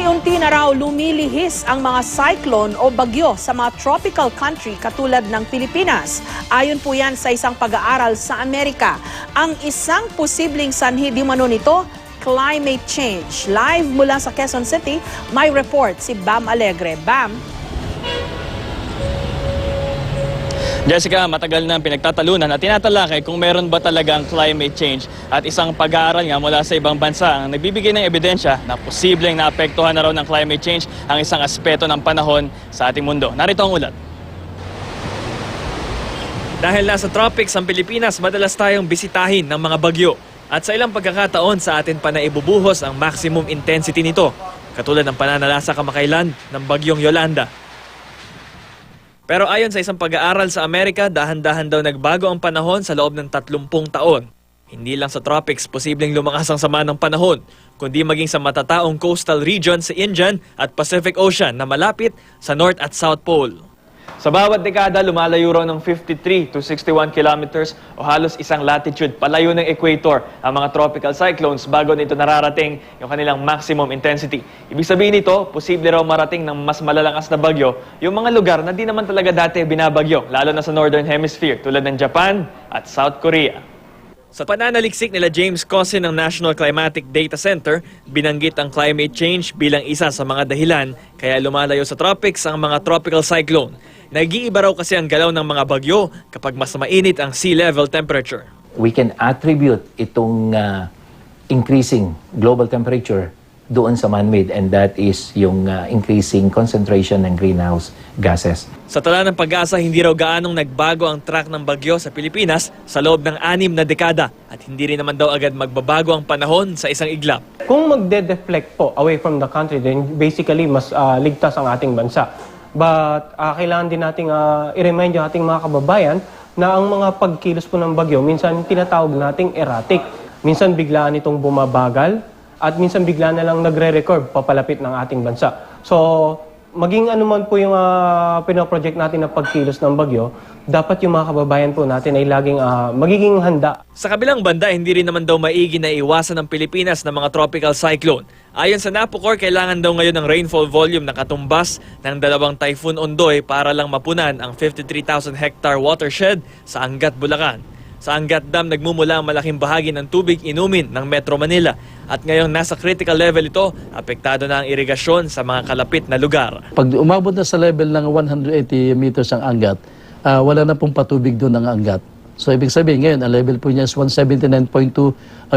Unti-unti na raw lumilihis ang mga cyclone o bagyo sa mga tropical country katulad ng Pilipinas. Ayon po yan sa isang pag-aaral sa Amerika. Ang isang posibleng sanhi di mano nito, climate change. Live mula sa Quezon City, may report si Bam Alegre. Bam? Jessica, matagal na pinagtatalunan at tinatalakay kung meron ba talagang climate change at isang pag-aaral nga mula sa ibang bansa ang nagbibigay ng ebidensya na posibleng naapektuhan na raw ng climate change ang isang aspeto ng panahon sa ating mundo. Narito ang ulat. Dahil nasa tropics ang Pilipinas, madalas tayong bisitahin ng mga bagyo. At sa ilang pagkakataon sa atin pa na ibubuhos ang maximum intensity nito, katulad ng pananalasa kamakailan ng bagyong Yolanda. Pero ayon sa isang pag-aaral sa Amerika, dahan-dahan daw nagbago ang panahon sa loob ng 30 taon. Hindi lang sa tropics posibleng lumakas ang sama ng panahon, kundi maging sa matataong coastal region sa Indian at Pacific Ocean na malapit sa North at South Pole. Sa bawat dekada, lumalayo raw ng 53 to 61 kilometers o halos isang latitude palayo ng equator ang mga tropical cyclones bago nito nararating yung kanilang maximum intensity. Ibig sabihin nito, posible raw marating ng mas malalakas na bagyo yung mga lugar na di naman talaga dati binabagyo, lalo na sa Northern Hemisphere tulad ng Japan at South Korea. Sa pananaliksik nila James Cousin ng National Climatic Data Center, binanggit ang climate change bilang isa sa mga dahilan kaya lumalayo sa tropics ang mga tropical cyclone. Nag-iiba raw kasi ang galaw ng mga bagyo kapag mas mainit ang sea level temperature. We can attribute itong increasing global temperature doon sa man-made, and that is yung increasing concentration ng greenhouse gases. Sa tala ng Pag-asa, hindi raw gaanong nagbago ang track ng bagyo sa Pilipinas sa loob ng 6 na dekada at hindi rin naman daw agad magbabago ang panahon sa isang iglap. Kung magde-deflect po away from the country, then basically mas ligtas ang ating bansa. But kailangan din nating i-remind yung ating mga kababayan na ang mga pagkilos po ng bagyo, minsan tinatawag nating erratic. Minsan biglaan itong bumabagal at minsan bigla na lang nagre-record papalapit ng ating bansa. So, maging ano man po yung pinoproject natin na pagkilos ng bagyo, dapat yung mga kababayan po natin ay laging magiging handa. Sa kabilang banda, hindi rin naman daw maigi na iwasan ng Pilipinas ng mga tropical cyclone. Ayon sa NAPOCOR, kailangan daw ngayon ng rainfall volume na katumbas ng 2 Typhoon Ondoy para lang mapunan ang 53,000 hectare watershed sa Angat, Bulacan. Sa Angat Dam, nagmumula ang malaking bahagi ng tubig inumin ng Metro Manila. At ngayong nasa critical level ito, apektado na ang irigasyon sa mga kalapit na lugar. Pag umabot na sa level ng 180 meters ang Angat, wala na pong patubig doon ang Angat. So ibig sabihin ngayon, ang level po niya is 179.2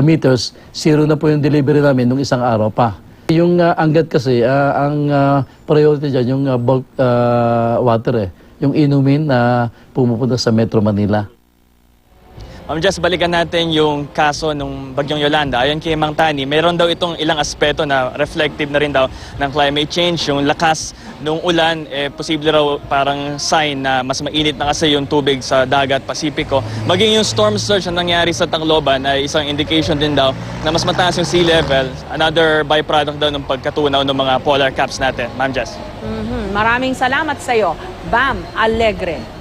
meters, zero na po yung delivery namin nung isang araw pa. Yung Angat kasi, ang priority dyan, yung bulk water yung inumin na pumupunta sa Metro Manila. Just balikan natin yung kaso ng bagyong Yolanda. Ayon kay Mang Tani, meron daw itong ilang aspeto na reflective na rin daw ng climate change. Yung lakas ng ulan, posible raw parang sign na mas mainit na kasi yung tubig sa dagat Pasipiko. Maging yung storm surge na nangyari sa Tacloban ay isang indication din daw na mas mataas yung sea level. Another byproduct daw ng pagkatunaw ng mga polar caps natin. Ma'am Jess. Maraming salamat sa iyo, Bam Alegre.